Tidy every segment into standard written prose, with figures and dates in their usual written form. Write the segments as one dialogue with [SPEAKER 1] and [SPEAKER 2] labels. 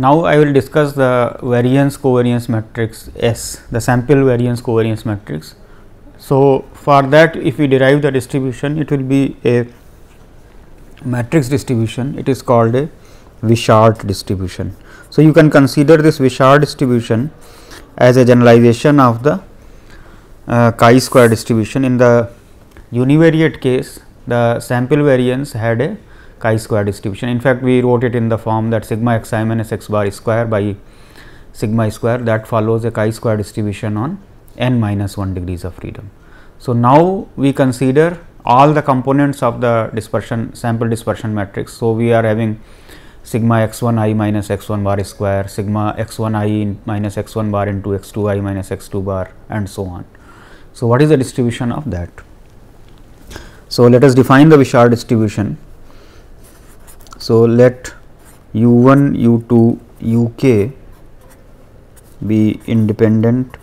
[SPEAKER 1] Now I will discuss the variance covariance matrix S, the sample variance covariance matrix. So, for that if we derive the distribution, it will be a matrix distribution, it is called a Wishart distribution. So, you can consider this Wishart distribution as a generalization of the chi-square distribution. In the univariate case, the sample variance had a chi-square distribution. In fact, we wrote it in the form that sigma x I minus x bar square by sigma square, that follows a chi-square distribution on n minus 1 degrees of freedom. So, now we consider all the components of the dispersion sample dispersion matrix. So, we are having sigma x 1 I minus x 1 bar square, sigma x 1 I minus x 1 bar into x 2 I minus x 2 bar, and so on. So, what is the distribution of that? So, let us define the Wishart distribution. So, let u 1, u 2, u k be independent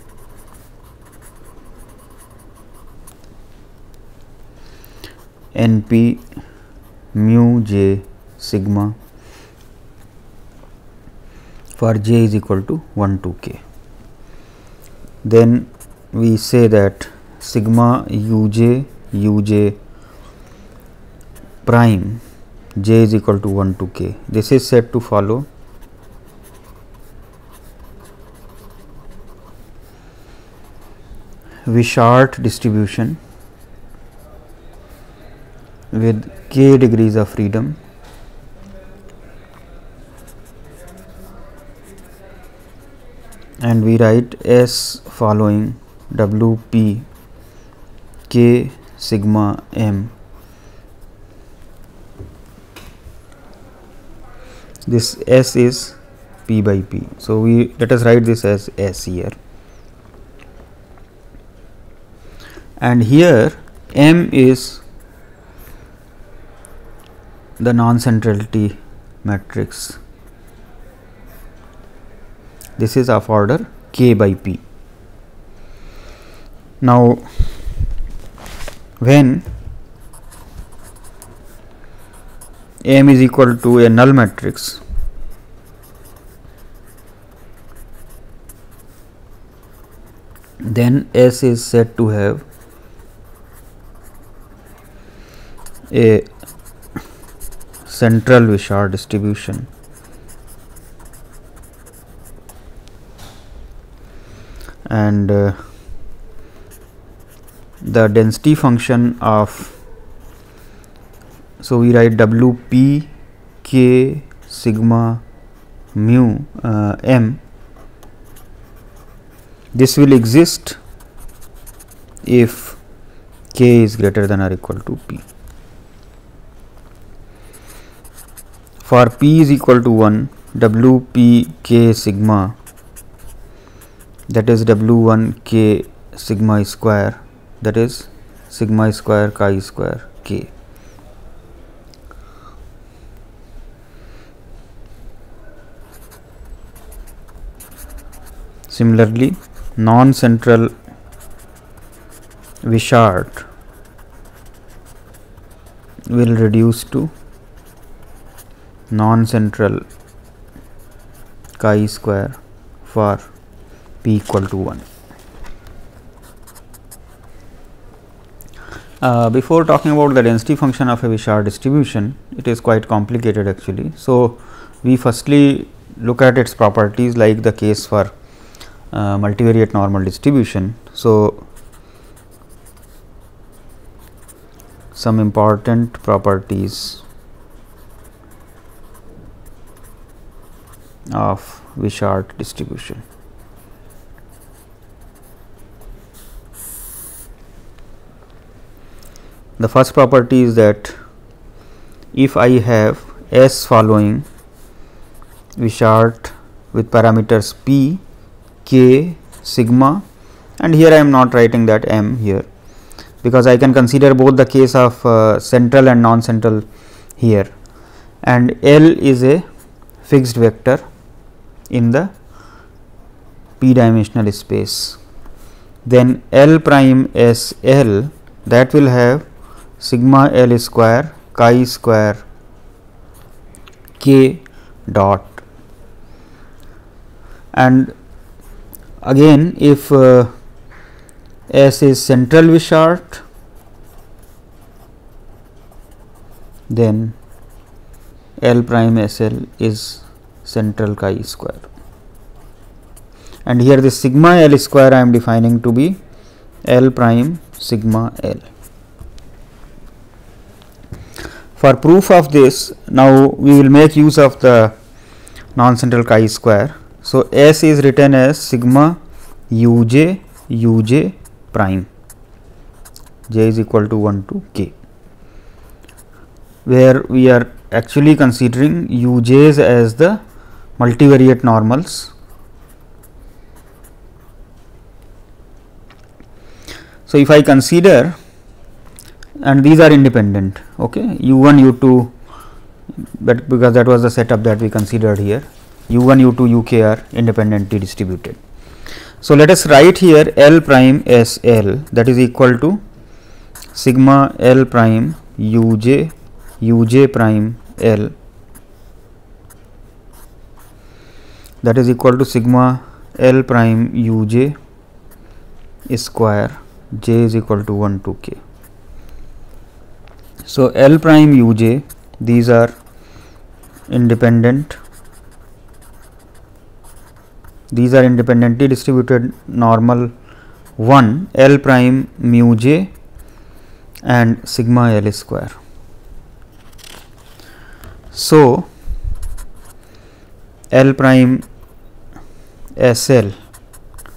[SPEAKER 1] n p mu j sigma for j is equal to 1 to k. Then we say that sigma u j prime j is equal to 1 to k. This is said to follow Wishart distribution with k degrees of freedom and we write S following W p k sigma m. This S is p by p. So, we let us write this as S here, and here m is the non-centrality matrix. This is of order k by p. Now, when M is equal to a null matrix, then S is said to have a central Wishart distribution, and the density function of, so we write W p k sigma mu m. This will exist if k is greater than or equal to p. For p is equal to 1, W p k sigma, that is W 1 k sigma square, that is sigma square chi square k. Similarly, non-central Wishart will reduce to non-central chi square for p equal to 1. Before talking about the density function of a Wishart distribution, it is quite complicated actually. So, we firstly look at its properties, like the case for multivariate normal distribution. So, some important properties of Wishart distribution. The first property is that if I have S following Wishart with parameters p, k, sigma, and here I am not writing that m here, because I can consider both the case of central and non-central here, and L is a fixed vector in the p dimensional space. Then L prime S L, that will have sigma L square chi square k dot and again if S is central Wishart, then L prime SL is central chi-square, and here this sigma L square I am defining to be L prime sigma L. For proof of this, now we will make use of the non-central chi-square. So, S is written as sigma uj uj prime, j is equal to 1 to k, where we are actually considering uj's as the multivariate normals. So, if I consider, and these are independent, okay, u1 u2, but because that was the setup that we considered here, u1 u2 uk are independently distributed. So, let us write here L prime SL, that is equal to sigma L prime uj uj prime L, that is equal to sigma L prime uj square, j is equal to 1 to k. So, L prime uj, these are independent, these are independently distributed normal 1 L prime mu j and sigma L square. So, L prime SL,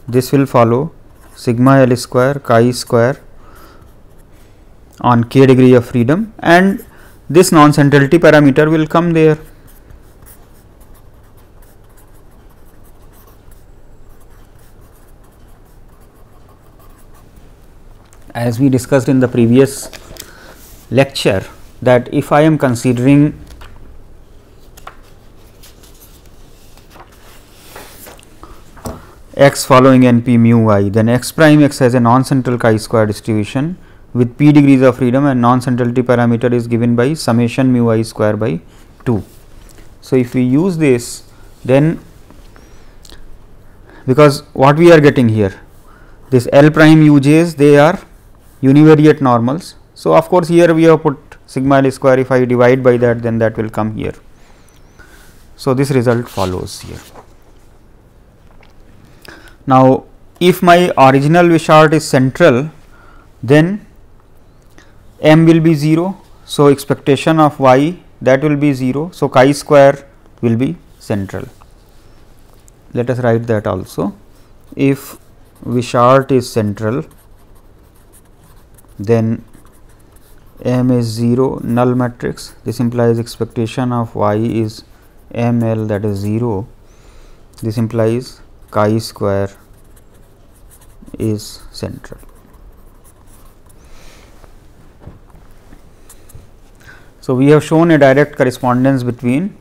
[SPEAKER 1] this will follow sigma L square chi square on k degree of freedom, and this non-centrality parameter will come there. As we discussed in the previous lecture, that if I am considering x following n p mu I, then x prime x has a non-central chi-square distribution with p degrees of freedom, and non-centrality parameter is given by summation mu I square by 2. So, if we use this, then because what we are getting here, this L prime uj's, they are univariate normals. So, of course, here we have put sigma L square, if I divide by that, then that will come here. So, this result follows here. Now, if my original Wishart is central, then m will be 0. So, expectation of y, that will be 0. So, chi square will be central. Let us write that also. If Wishart is central, then m is 0, null matrix. This implies expectation of y is m l, that is 0. This implies chi square is central. So, we have shown a direct correspondence between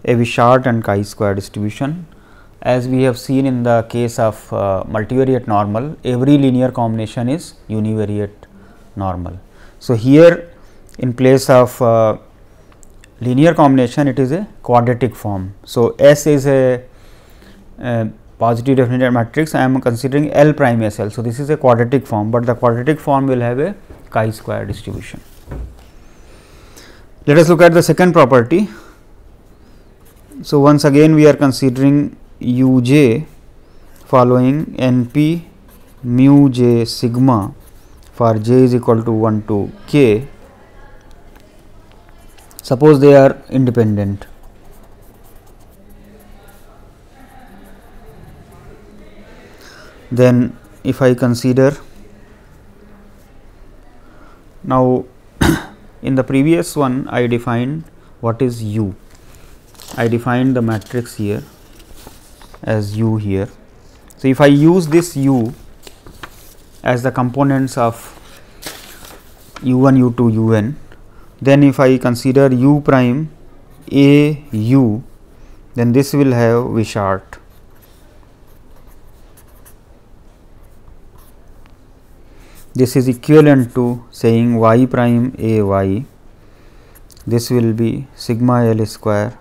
[SPEAKER 1] a Wishart and chi square distribution. As we have seen in the case of multivariate normal, every linear combination is univariate normal. So, here in place of linear combination, it is a quadratic form. So, S is a positive definite matrix. I am considering L prime SL. So, this is a quadratic form, but the quadratic form will have a chi square distribution. Let us look at the second property. So, once again we are considering uj following np mu j sigma for j is equal to 1 to k. Suppose they are independent. Then if I consider, now in the previous one I defined what is U. I defined the matrix here as U here. So, if I use this U as the components of U1, U2, Un, then if I consider U prime A U, then this will have Wishart. This is equivalent to saying y prime A y, this will be sigma L square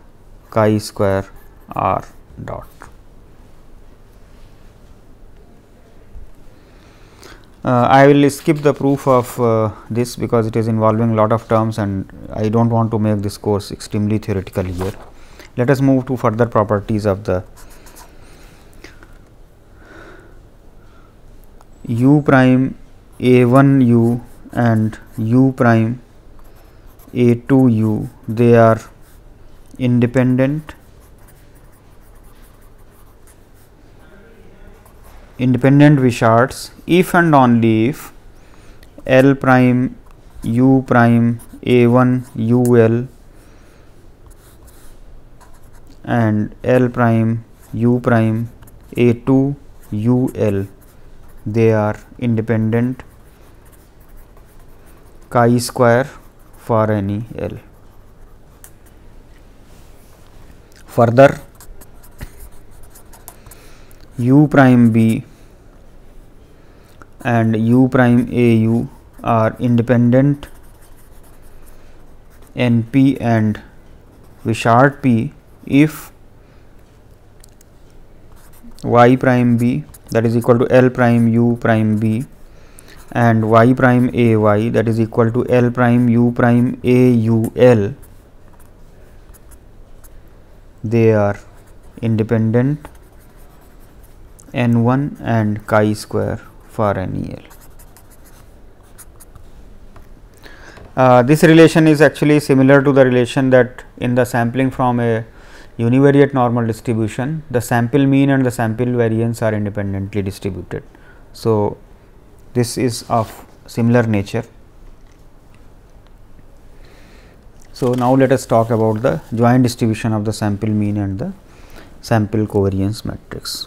[SPEAKER 1] chi square r dot. I will skip the proof of this because it is involving a lot of terms and I do not want to make this course extremely theoretical here. Let us move to further properties of the u prime a1 u and u prime a2 u. They are independent Wishards if and only if L prime u prime a1 ul and L prime u prime a2 ul, they are independent chi-square for any L. Further, u prime b and u prime au are independent NP and Wishart p if y prime b, that is equal to L prime u prime b, and y prime ay, that is equal to L prime u prime aul, they are independent N1 and chi-square for any L. This relation is actually similar to the relation that in the sampling from a univariate normal distribution, the sample mean and the sample variance are independently distributed. So, this is of similar nature. So, now let us talk about the joint distribution of the sample mean and the sample covariance matrix.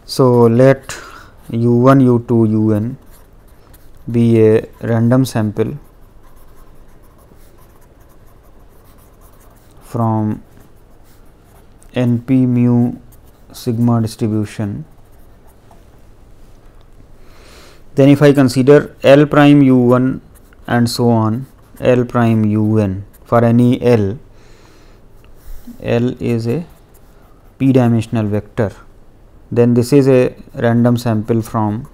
[SPEAKER 1] So, let u1, u2, un be a random sample from NP mu sigma distribution. Then, if I consider L prime u1 and so on L prime un for any L is a p dimensional vector, then this is a random sample from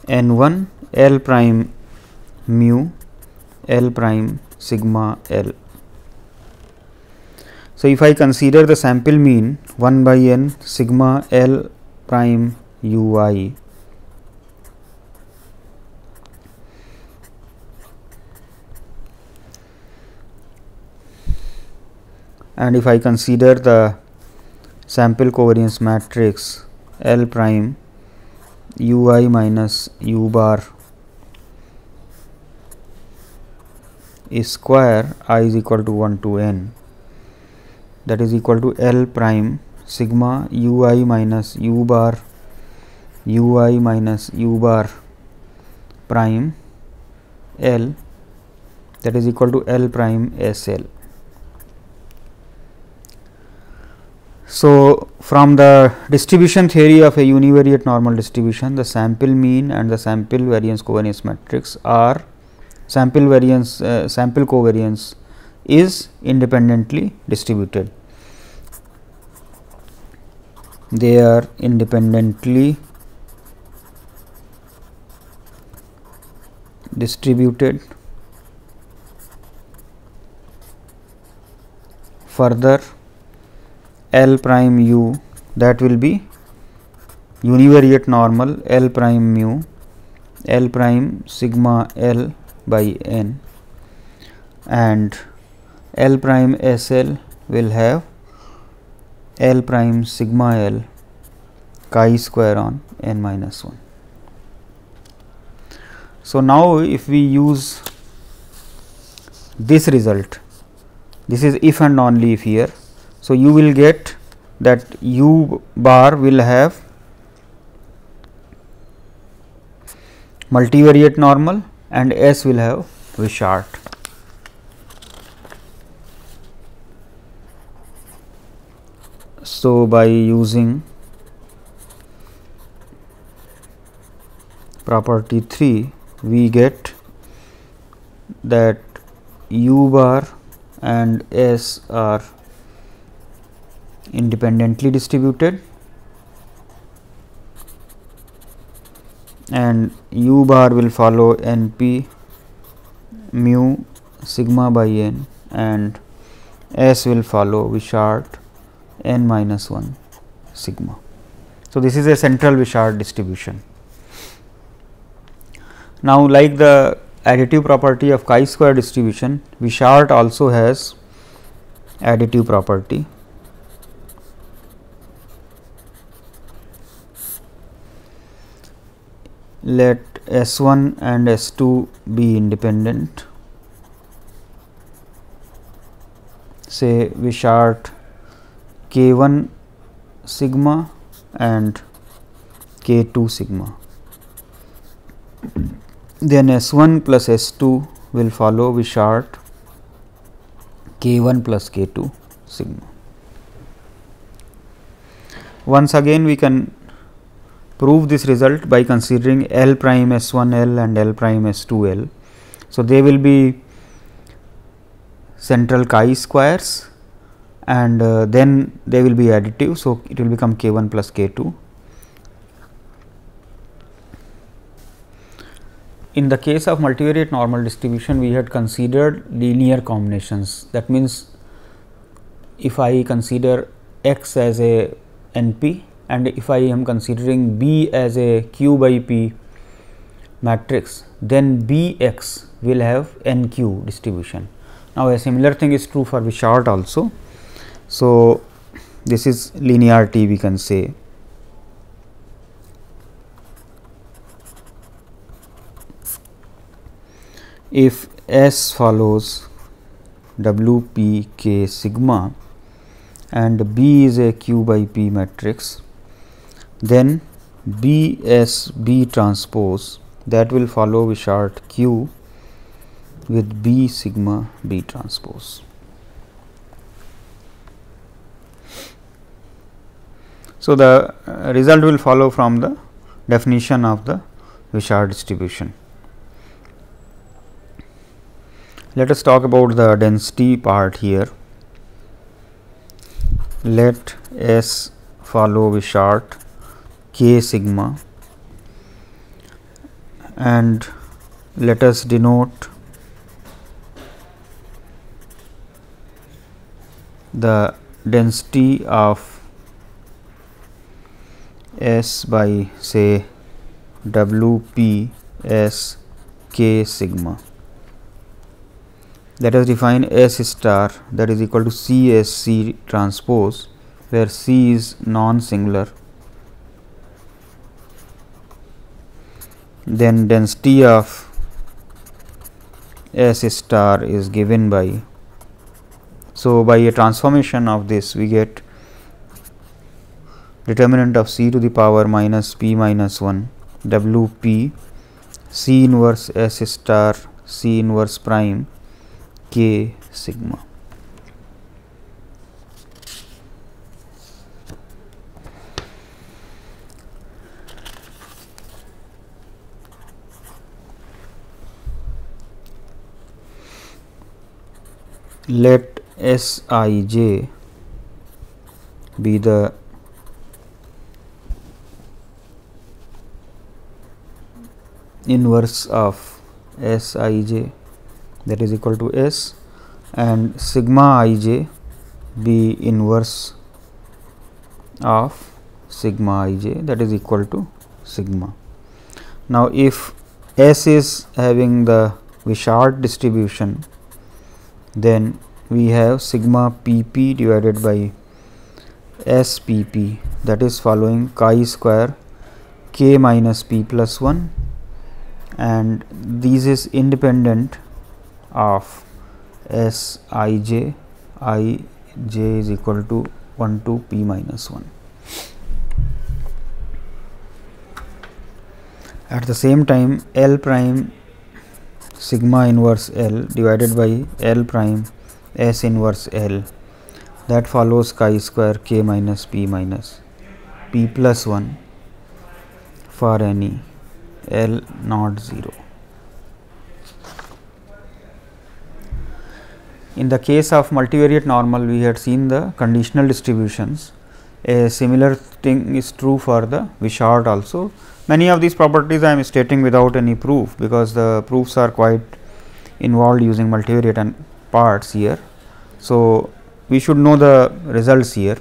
[SPEAKER 1] N1 L prime mu L prime sigma L. So, if I consider the sample mean 1 by n sigma L prime ui, and if I consider the sample covariance matrix L prime ui minus u bar is square I is equal to 1 to n, that is equal to L prime sigma ui minus u bar prime L, that is equal to L prime SL. So, from the distribution theory of a univariate normal distribution, the sample mean and the sample variance covariance matrix are sample covariance is independently distributed. They are independently distributed. Further, L prime u, that will be univariate normal L prime mu L prime sigma L by n, and L prime SL will have L prime sigma L chi square on n minus 1. So, now if we use this result, this is if and only if here. So, you will get that u bar will have multivariate normal and S will have Wishart. So, by using property 3, we get that u bar and s are independently distributed, and u bar will follow n p mu sigma by n, and s will follow Wishart n minus 1 sigma. So, this is a central Wishart distribution. Now, like the additive property of chi-square distribution, Wishart also has additive property. Let S1 and S2 be independent. Say Wishart K1 sigma and K2 sigma. Then S1 plus S2 will follow Wishart K1 plus K2 sigma. Once again, we can prove this result by considering L prime S1L and L prime S2L. So, they will be central chi-squares, and then they will be additive. So, it will become K1 plus K2. In the case of multivariate normal distribution, we had considered linear combinations. That means, if I consider x as a NP and if I am considering B as a Q by P matrix, then Bx will have NQ distribution. Now, a similar thing is true for Wishart also. So, this is linearity, we can say. If S follows W P K sigma and B is a Q by P matrix, then B S B transpose, that will follow Wishart Q with B sigma B transpose. So, the result will follow from the definition of the Wishart distribution. Let us talk about the density part here. Let S follow Wishart K sigma, and let us denote the density of S by say W P S K sigma. Let us define S star, that is equal to C S C transpose, where C is non-singular. Then density of S star is given by, so by a transformation of this we get determinant of C to the power minus P minus 1 W P C inverse S star C inverse prime K sigma. Let S I J be the inverse of S I J, that is equal to S, and sigma I J be inverse of sigma I J, that is equal to sigma. Now, if S is having the Wishart distribution, then we have sigma P P divided by S P P, that is following chi-square K minus P plus 1, and this is independent of S I J is equal to 1 to P minus 1. At the same time, L prime sigma inverse L divided by L prime S inverse L, that follows chi square k minus p plus 1 for any L not 0. In the case of multivariate normal, we had seen the conditional distributions. A similar thing is true for the Wishart also. Many of these properties I am stating without any proof, because the proofs are quite involved using multivariate and parts here. So, we should know the results here.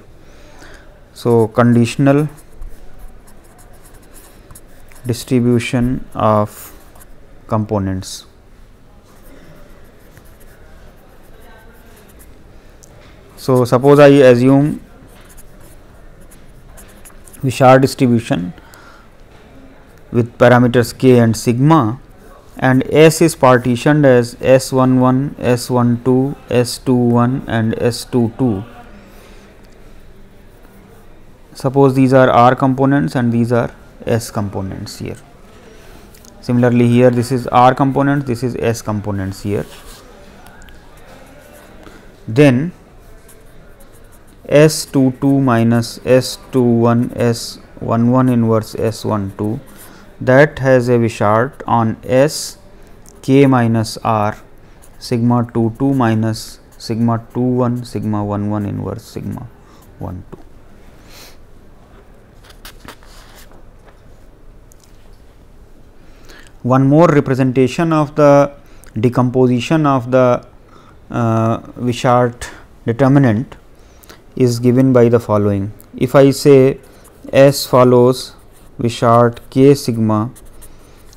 [SPEAKER 1] So, conditional distribution of components. So, suppose I assume Wishart distribution with parameters k and sigma, and S is partitioned as S11, S12, S21 and S22. Suppose these are R components and these are S components here. Similarly, here this is R components, this is S components here. Then S22 minus S21 S11 inverse S12, that has a Wishart on S k minus R sigma 22 minus sigma 21 sigma 11 inverse sigma 12. One more representation of the decomposition of the Wishart determinant is given by the following. If I say S follows Wishart k sigma,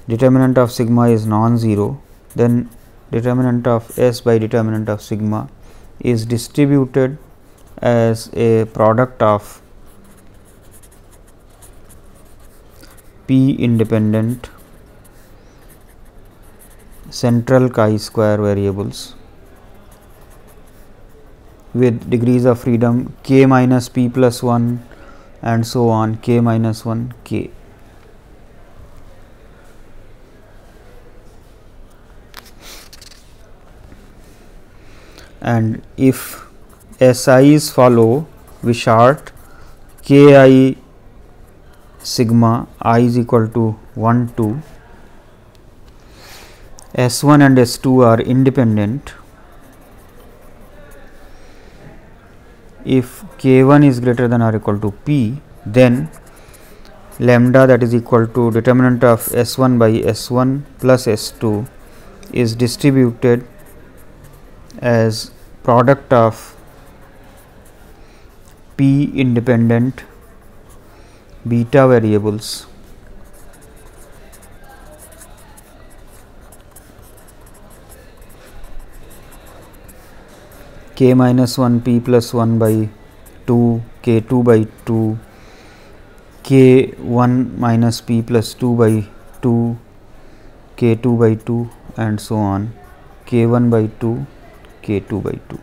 [SPEAKER 1] determinant of sigma is non-zero, then determinant of S by determinant of sigma is distributed as a product of p independent central chi-square variables with degrees of freedom k minus p plus 1 and so on, k minus 1 k. And if SI's follow Wishart k I sigma I is equal to 1 2, S1 and S2 are independent. If k1 is greater than or equal to p, then lambda, that is equal to determinant of S1 by S1 plus S2, is distributed as product of p independent beta variables k minus 1 p plus 1 by 2, k 2 by 2, k 1 minus p plus 2 by 2, k 2 by 2 and so on, k 1 by 2, k 2 by 2.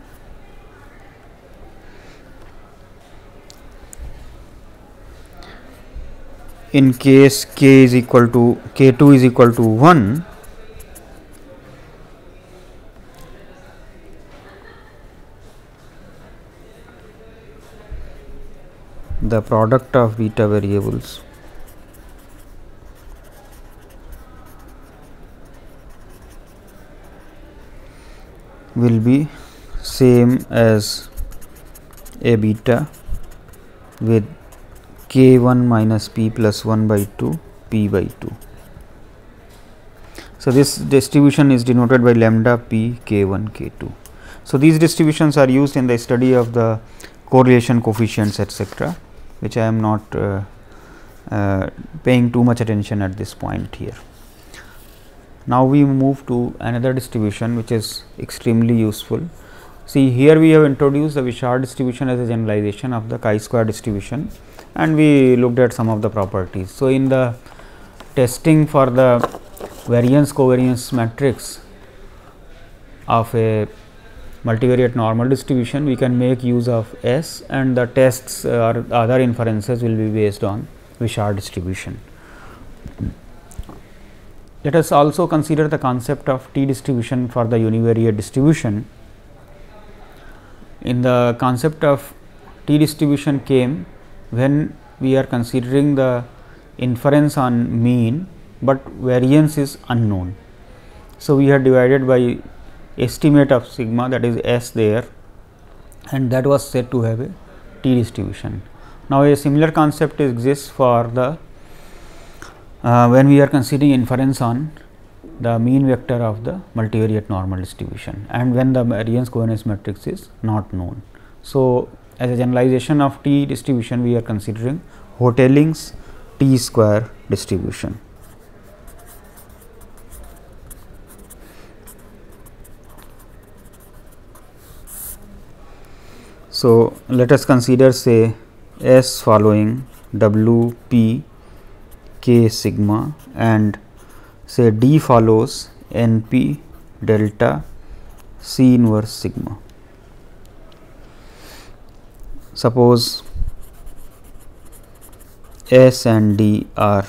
[SPEAKER 1] In case k is equal to k 2 is equal to 1, the product of beta variables will be same as a beta with k 1 minus p plus 1 by 2 p by 2. So, this distribution is denoted by lambda p k 1 k 2. So, these distributions are used in the study of the correlation coefficients etc., which I am not paying too much attention at this point here. Now, we move to another distribution which is extremely useful. See, here we have introduced the Wishart distribution as a generalization of the chi-square distribution, and we looked at some of the properties. So, in the testing for the variance covariance matrix of a multivariate normal distribution, we can make use of S, and the tests or other inferences will be based on Wishart distribution. Let us also consider the concept of T distribution for the univariate distribution. in the concept of t distribution came when we are considering the inference on mean, but variance is unknown. So, we had divided by estimate of sigma, that is S there, and that was said to have a t distribution. Now, a similar concept exists for the when we are considering inference on the mean vector of the multivariate normal distribution and when the variance covariance matrix is not known. So, as a generalization of t distribution, we are considering Hotelling's t square distribution. So, let us consider say S following W p k sigma and say D follows N p delta C inverse sigma. Suppose S and D are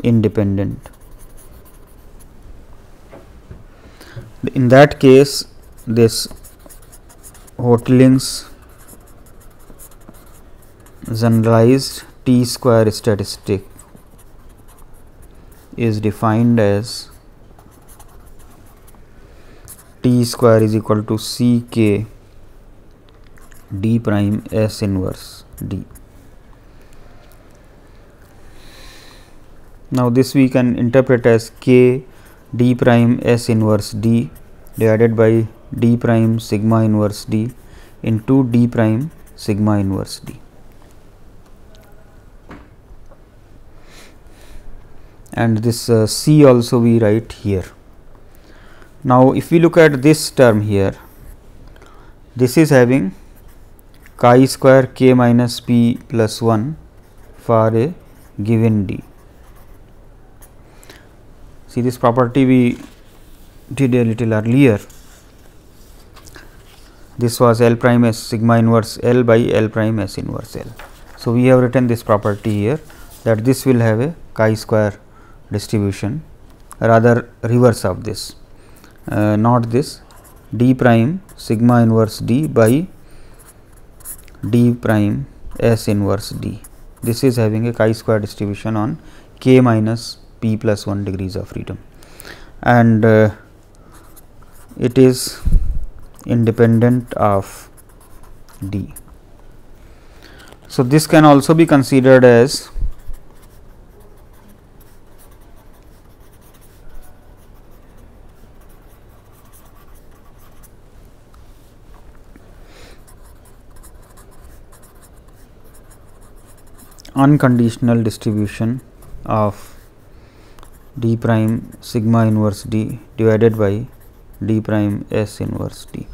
[SPEAKER 1] independent. In that case, this Hotelling's generalized t square statistic is defined as t square is equal to C k d prime S inverse d. Now, this we can interpret as k d prime S inverse d divided by d prime sigma inverse d into d prime sigma inverse d. And this C also we write here. Now, if we look at this term here, this is having chi square k minus p plus 1 for a given d. See, this property we did a little earlier. This was L prime S sigma inverse L by L prime S inverse L. So, we have written this property here, that this will have a chi square distribution, rather reverse of this, not this, d prime sigma inverse d by d prime S inverse d. This is having a chi square distribution on k minus p plus 1 degrees of freedom, and it is independent of d. So, this can also be considered as unconditional distribution of d prime sigma inverse d divided by d prime S inverse d.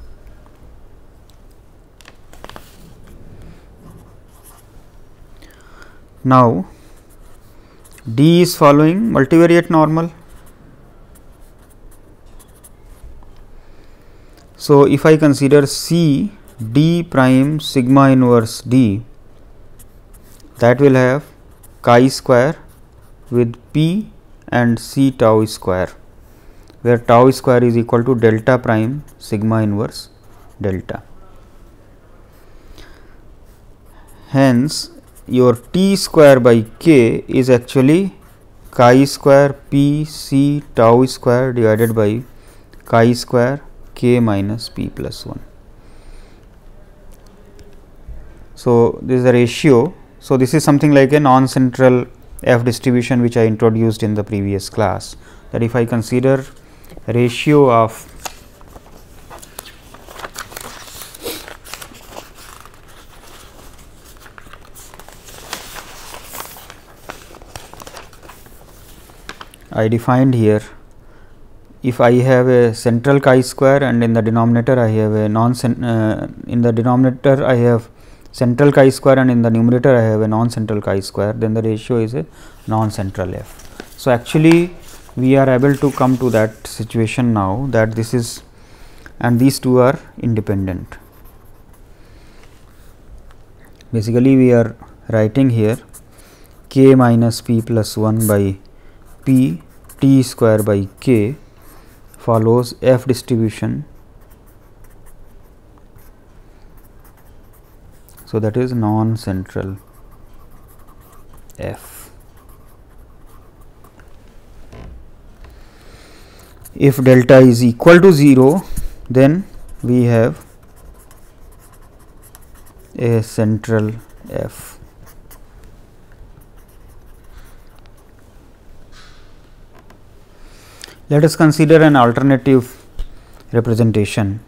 [SPEAKER 1] Now, d is following multivariate normal. So, if I consider C d prime sigma inverse d, that will have chi square with p and C tau square, where tau square is equal to delta prime sigma inverse delta. Hence, your t square by k is actually chi square p C tau square divided by chi square k minus p plus 1. So, this is a ratio. So, this is something like a non-central F distribution which I introduced in the previous class, that if I consider ratio of I defined here, if I have a central chi square and in the denominator I have a in the denominator I have central chi square and in the numerator I have a non-central chi square, then the ratio is a non-central F. So, actually we are able to come to that situation now, that this is and these two are independent. Basically, we are writing here k minus p plus 1 by p t square by k follows F distribution So, that is non-central f. If delta is equal to 0, then we have a central f. Let us consider an alternative representation.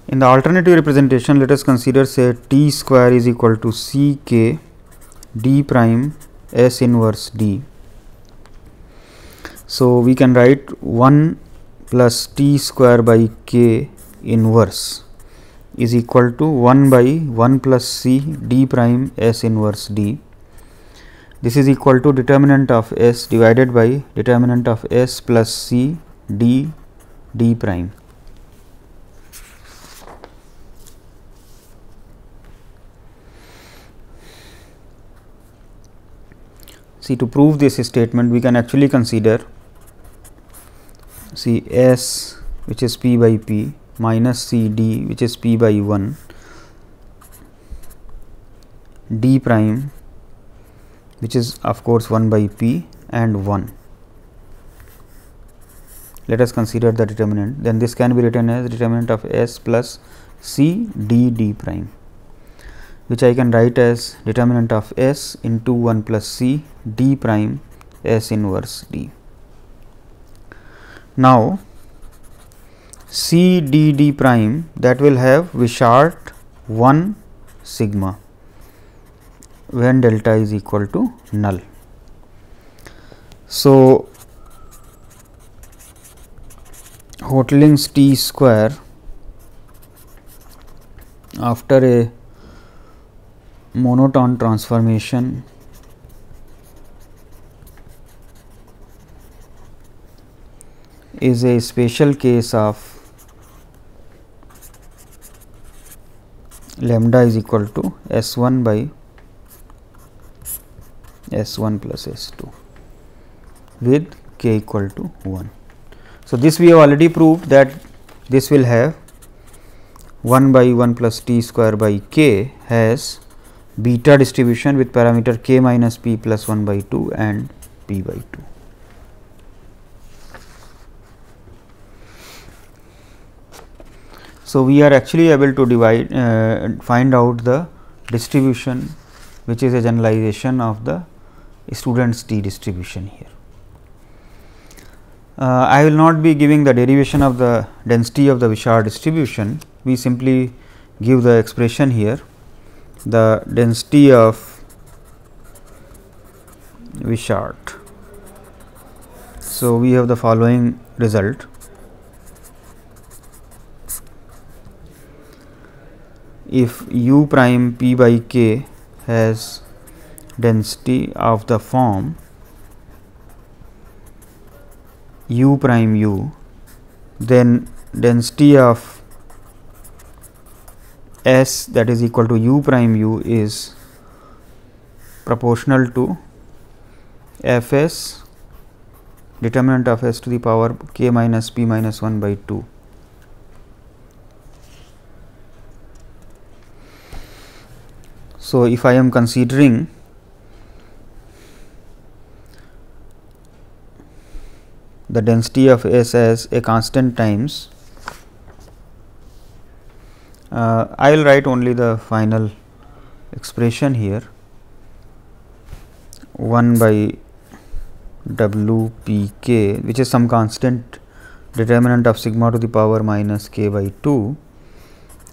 [SPEAKER 1] In the alternative representation, let us consider, say, t square is equal to c k d prime s inverse d. So, we can write 1 plus t square by k inverse is equal to 1 by 1 plus c d prime s inverse d. This is equal to determinant of s divided by determinant of s plus c d d prime. See, to prove this statement, we can actually consider, see, s which is p by p minus c d which is p by 1 d prime which is of course 1 by p and 1. Let us consider the determinant, then this can be written as determinant of s plus c d d prime, which I can write as determinant of s into 1 plus c d prime s inverse d. Now, c d d prime, that will have Wishart 1 sigma when delta is equal to null. So, Hoteling's t square after a monotone transformation is a special case of lambda is equal to S1 by S1 plus S2 with k equal to 1. So, this we have already proved that this will have 1 by 1 plus t square by k has beta distribution with parameter k minus p plus 1 by 2 and p by 2. So, we are actually able to divide find out the distribution which is a generalization of the student's t distribution here. I will not be giving the derivation of the density of the Wishart distribution, we simply give the expression here, the density of Wishart. So, we have the following result. If u prime p by k has density of the form u prime u, then density of S, that is equal to u prime u, is proportional to f s determinant of s to the power k minus p minus 1 by 2. So, if I am considering the density of S as a constant times, I will write only the final expression here, 1 by w p k, which is some constant determinant of sigma to the power minus k by 2,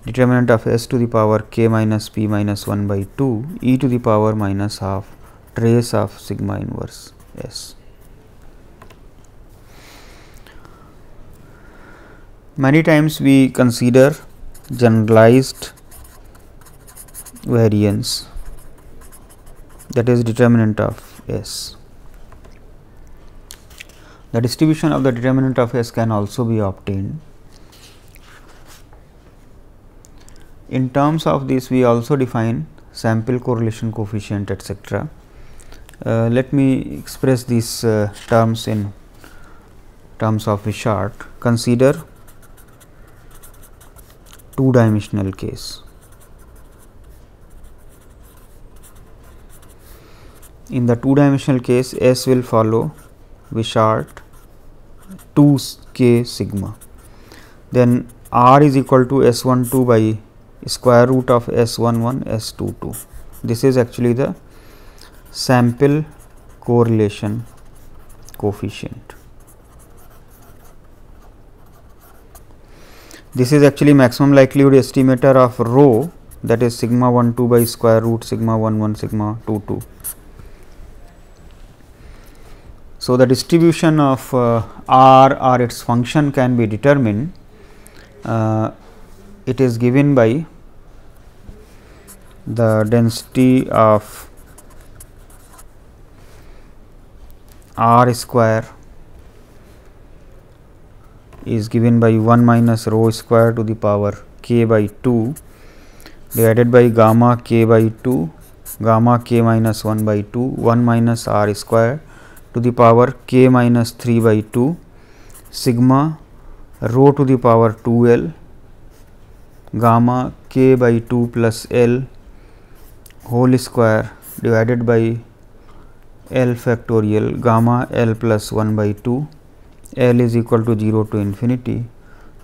[SPEAKER 1] determinant of s to the power k minus p minus 1 by 2 e to the power minus half trace of sigma inverse s. Many times we consider generalized variance, that is determinant of s. The distribution of the determinant of S can also be obtained. In terms of this, we also define sample correlation coefficient, etc. Let me express these terms in terms of Wishart. Consider two-dimensional case. In the two-dimensional case, S will follow Wishart 2k sigma. Then R is equal to S12 by square root of S11 S22. This is actually the sample correlation coefficient. This is actually maximum likelihood estimator of rho, that is sigma 12 by square root sigma 11 sigma 22. So, the distribution of R or its function can be determined. It is given by the density of R square is given by 1 minus rho square to the power k by 2 divided by gamma k by 2 gamma k minus 1 by 2 1 minus R square to the power k minus 3 by 2 sigma rho to the power 2 L gamma k by 2 plus L whole square divided by L factorial gamma L plus 1 by 2 L is equal to 0 to infinity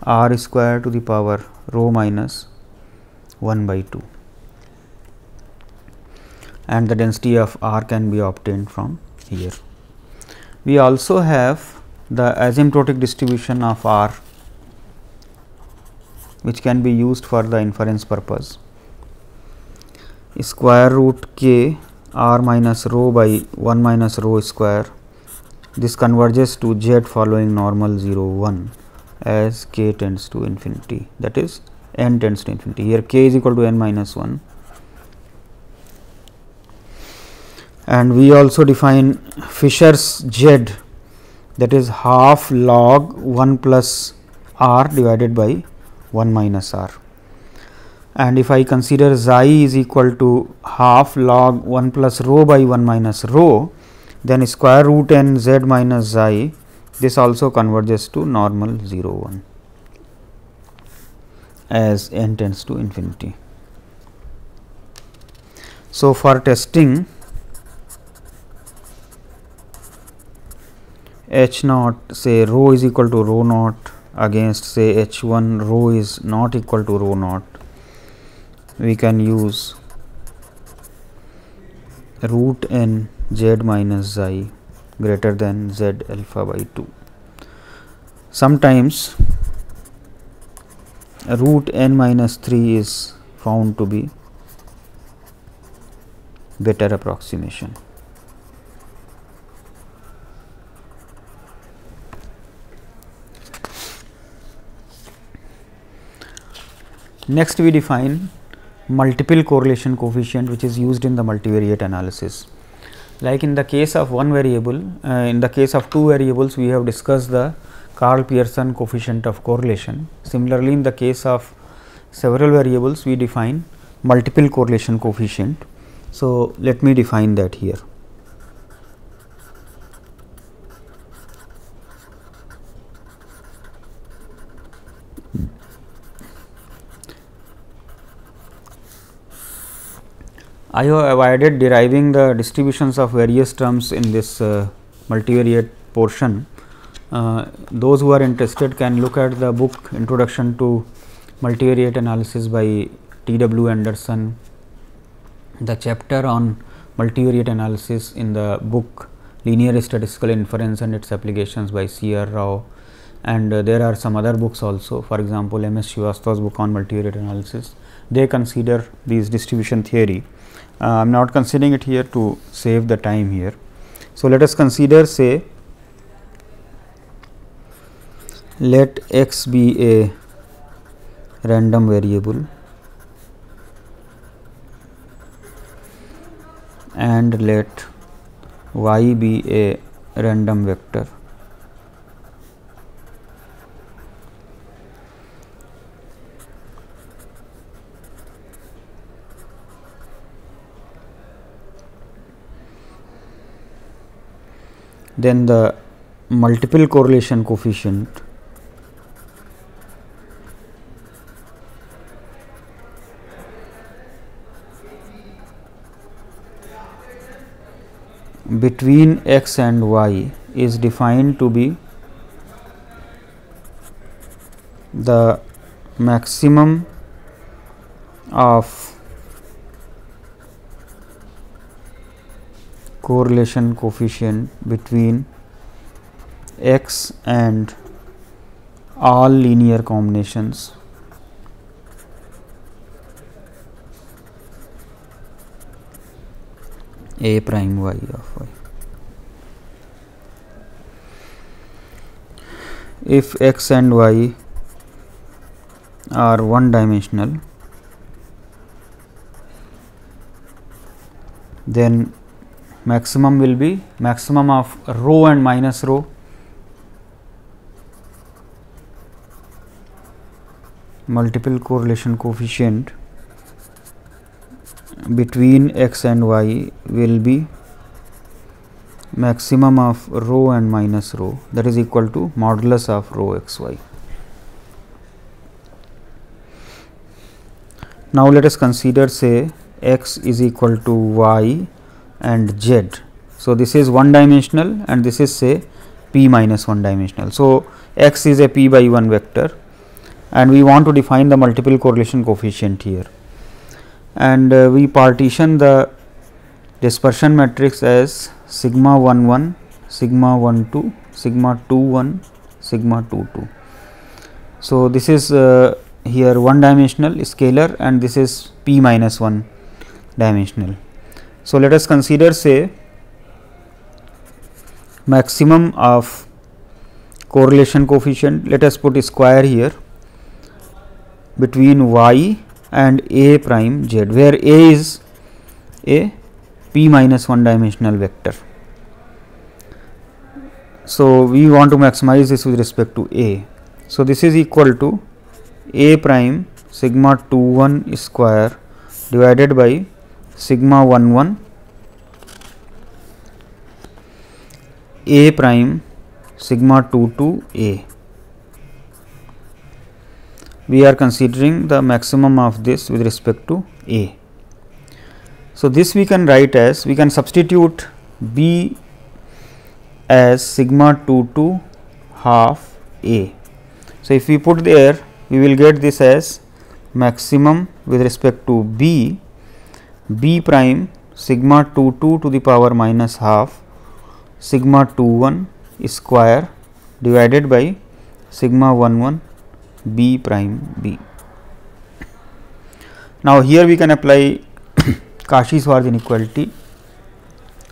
[SPEAKER 1] R square to the power rho minus 1 by 2, and the density of R can be obtained from here. We also have the asymptotic distribution of R, which can be used for the inference purpose. Square root k R minus rho by 1 minus rho square. This converges to Z following normal 0 1 as k tends to infinity, that is n tends to infinity. Here k is equal to n minus 1. And we also define Fisher's Z, that is half log 1 plus R divided by 1 minus R. And if I consider xi is equal to half log 1 plus rho by 1 minus rho, then square root n z minus xi, this also converges to normal 0 1 as n tends to infinity. So, for testing h naught, say rho is equal to rho naught against say h 1 rho is not equal to rho naught, we can use root n z minus xi greater than z alpha by 2. Sometimes root n minus 3 is found to be better approximation. Next, we define multiple correlation coefficient, which is used in the multivariate analysis. Like in the case of one variable, in the case of two variables, we have discussed the Karl Pearson coefficient of correlation. Similarly, in the case of several variables, we define multiple correlation coefficient. So, let me define that here. I have avoided deriving the distributions of various terms in this multivariate portion. Those who are interested can look at the book Introduction to Multivariate Analysis by T.W. Anderson, the chapter on multivariate analysis in the book Linear Statistical Inference and its Applications by C.R. Rao, and there are some other books also, for example, M.S. Srivastava's book on multivariate analysis. They consider these distribution theory. I am not considering it here to save the time here. So, let us consider, say, let x be a random variable and let y be a random vector. then the multiple correlation coefficient between x and y is defined to be the maximum of correlation coefficient between x and all linear combinations a prime y of y. If x and y are one dimensional, then maximum will be maximum of rho and minus rho multiple correlation coefficient between x and y will be maximum of rho and minus rho, that is equal to modulus of rho x y. Now, let us consider say x is equal to y and z. So, this is one dimensional and this is say p minus 1 dimensional. So, x is a p by 1 vector and we want to define the multiple correlation coefficient here, and we partition the dispersion matrix as sigma 1 1, sigma 1 2, sigma 2 1, sigma 2 2. So, this is here one dimensional scalar and this is p minus 1 dimensional. So, let us consider say maximum of correlation coefficient, let us put a square here, between y and a prime z, where a is a p minus 1 dimensional vector. So, we want to maximize this with respect to a. So, this is equal to a prime sigma 2 1 square divided by sigma 1 1 a prime sigma 2 2 a. We are considering the maximum of this with respect to a. So, this we can write as, we can substitute b as sigma 2 2 half a. So, if we put there, we will get this as maximum with respect to b, b prime sigma 2 2 to the power minus half sigma 2 1 square divided by sigma 1 1 b prime b. Now, here we can apply Cauchy-Schwarz inequality.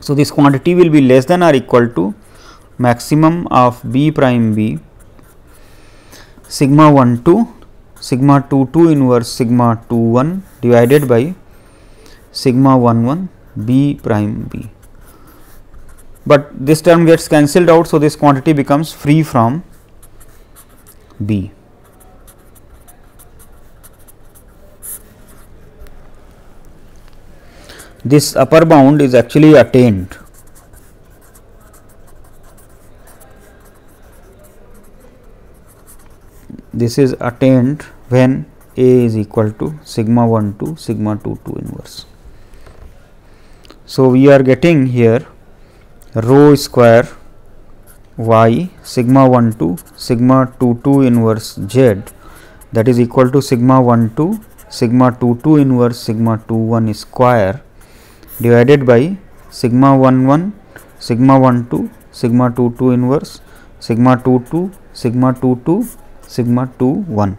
[SPEAKER 1] So, this quantity will be less than or equal to maximum of b prime b sigma 1 2 sigma 2 2 inverse sigma 2 1 divided by sigma 1 1 b prime b. But this term gets cancelled out. So, this quantity becomes free from b. This upper bound is actually attained. This is attained when a is equal to sigma 1 2 sigma 2 2 inverse. So, we are getting here rho square y sigma 1 2 sigma 2 2 inverse z, that is equal to sigma 1 2 sigma 2 2 inverse sigma 2 1 square divided by sigma 1 1 sigma 1 2 sigma 2 2 inverse sigma 2 2 sigma 2 2 sigma 2 1.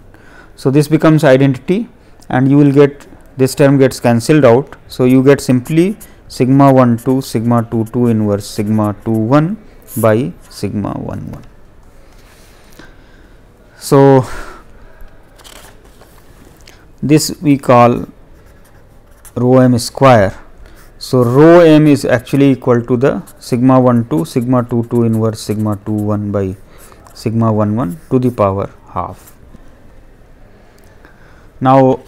[SPEAKER 1] So, this becomes identity and you will get this term gets cancelled out. So, you get simply sigma 1 2 sigma 2 2 inverse sigma 2 1 by sigma 1 1. So, this we call rho m square. So, rho m is actually equal to the sigma 1 2 sigma 2 2 inverse sigma 2 1 by sigma 1 1 to the power half. Now,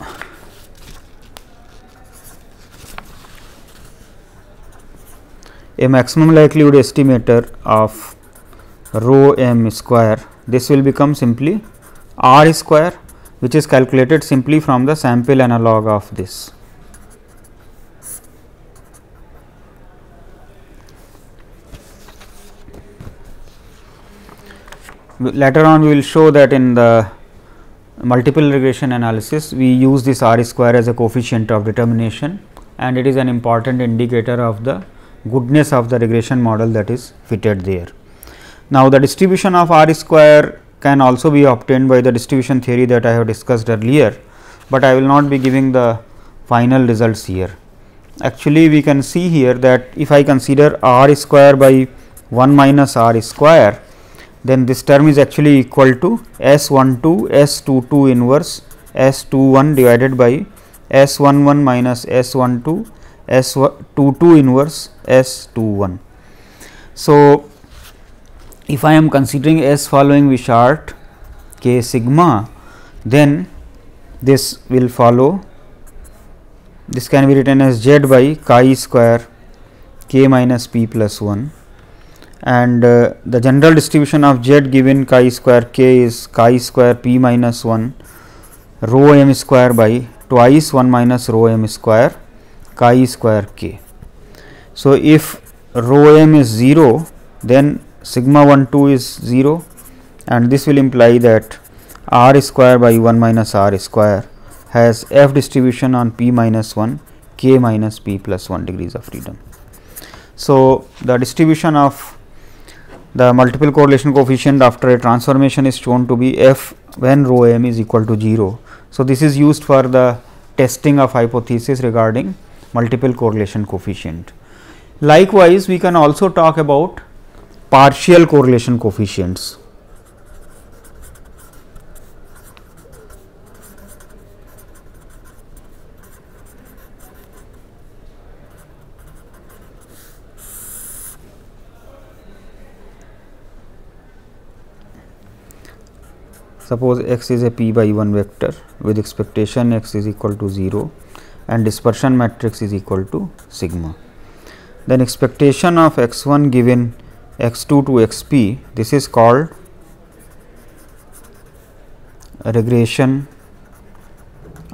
[SPEAKER 1] a maximum likelihood estimator of rho m square, this will become simply r square, which is calculated simply from the sample analog of this. Later on we will show that in the multiple regression analysis we use this r square as a coefficient of determination, and it is an important indicator of the goodness of the regression model that is fitted there. Now, the distribution of r square can also be obtained by the distribution theory that I have discussed earlier, but I will not be giving the final results here. Actually, we can see here that if I consider r square by 1 minus r square, then this term is actually equal to S 12 S 22 inverse S 21 divided by S 11 minus S 12 S 22 inverse S 21. So, if I am considering S following Wishart k sigma, then this will follow, this can be written as Z by chi square k minus p plus 1, and the general distribution of Z given chi square k is chi square p minus 1 rho m square by twice 1 minus rho m square chi square k. So, if rho m is 0, then sigma 1 2 is 0, and this will imply that r square by 1 minus r square has f distribution on p minus 1 k minus p plus 1 degrees of freedom. So, the distribution of the multiple correlation coefficient after a transformation is shown to be f when rho m is equal to 0. So, this is used for the testing of hypothesis regarding multiple correlation coefficient. Likewise, we can also talk about partial correlation coefficients. Suppose x is a p by 1 vector with expectation x is equal to 0 and dispersion matrix is equal to sigma. Then expectation of x 1 given x 2 to x p, this is called a regression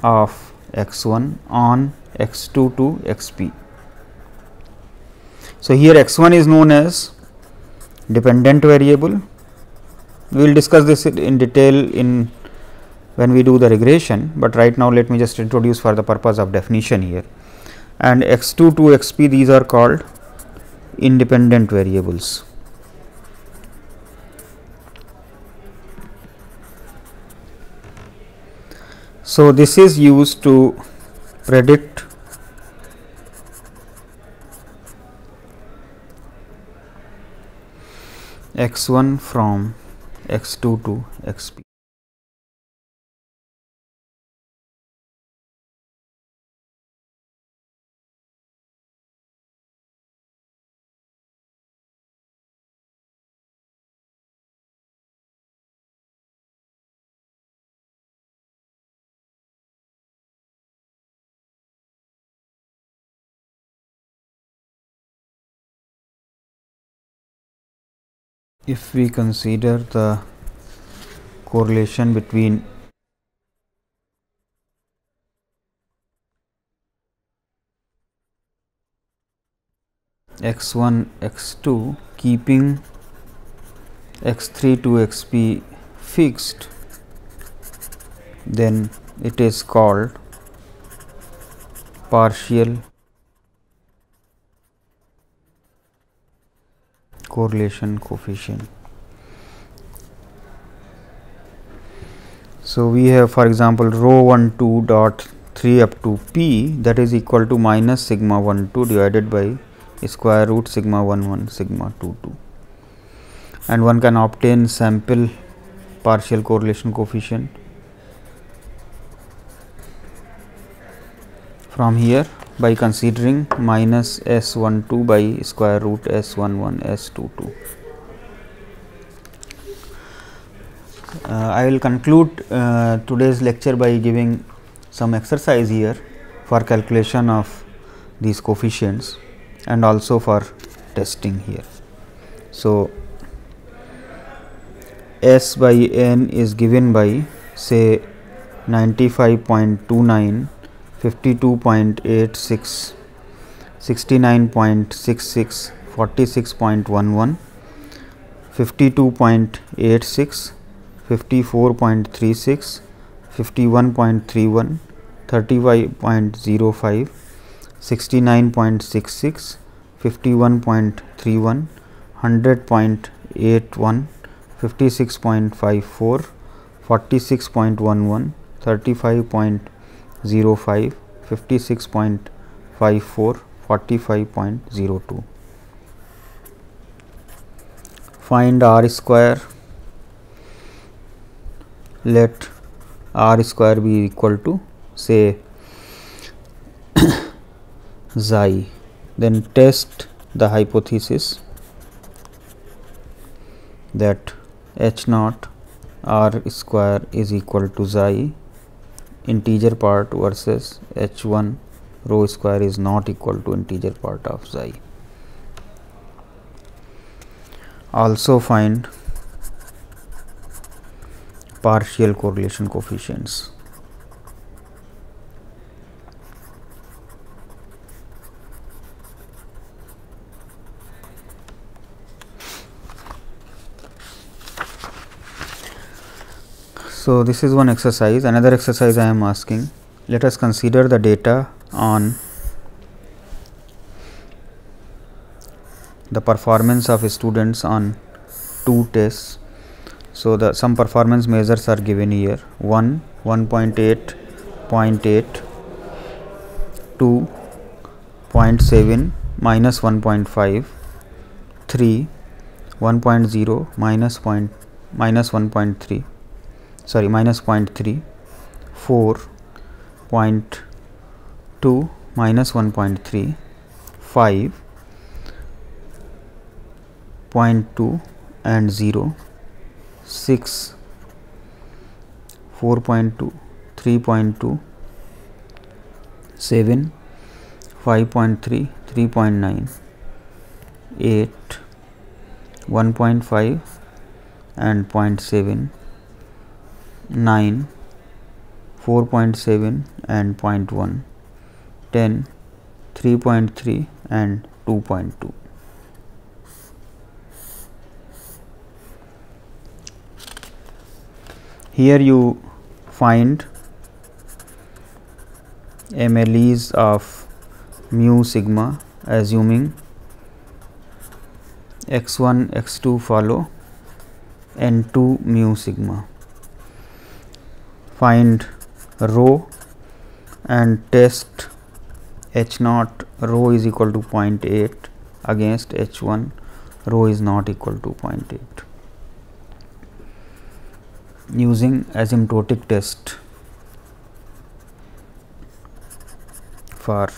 [SPEAKER 1] of x 1 on x 2 to x p. So, here x 1 is known as dependent variable. We will discuss this in detail in when we do the regression, but right now let me just introduce for the purpose of definition here. And x 2 to x p, these are called independent variables. So, this is used to predict x 1 from x 2 to x p. If we consider the correlation between x 1 x 2 keeping x 3 to x p fixed, then it is called partial correlation coefficient. So, we have for example, rho 1 2 dot 3 up to p, that is equal to minus sigma 1 2 divided by square root sigma 1 1 sigma 2 2, and one can obtain sample partial correlation coefficient from here by considering minus S 1 2 by square root S 1 1 S 2 2. I will conclude today's lecture by giving some exercise here for calculation of these coefficients and also for testing here. So, S by n is given by say 95.29, 52.86, 69.66, 46.11, 52.86, 54.36, 51.31, 35.05, 69.66, 51.31, 100.81, 56.54, 46.11, 35.05, 56.54, 45.02. Find R square. Let R square be equal to say xi. Then test the hypothesis that h naught R square is equal to xi, integer part versus h1 rho square is not equal to integer part of xi. Also find partial correlation coefficients. So, this is one exercise. Another exercise I am asking, let us consider the data on the performance of students on 2 tests. So, the some performance measures are given here: 1, 1.8, 0.8, 2, 0.7, minus 1.5, 3, 1.0, minus 1.3, sorry, minus 0.3, 4, 0.2, minus 1.3, 5, 0.2 and 0, 6, 4.2, 3.2, 7, 5.3, 3.9, 8, 1.5 and 0.7, 9, 4.7 and 0.1, 10, 3.3 and 2.2. Here you find MLEs of mu sigma, assuming x1, x2 follow n2 mu sigma. Find rho and test h naught rho is equal to 0.8 against h1 rho is not equal to 0.8 using asymptotic test for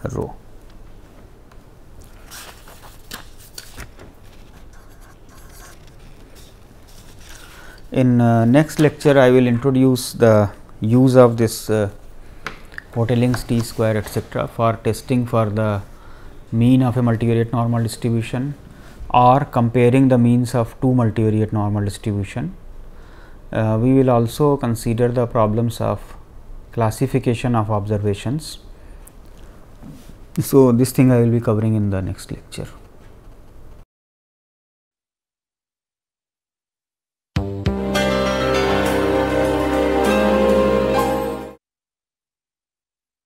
[SPEAKER 1] rho. In next lecture, I will introduce the use of this Hoteling's t square etc. for testing for the mean of a multivariate normal distribution or comparing the means of two multivariate normal distribution. We will also consider the problems of classification of observations. So, this thing I will be covering in the next lecture.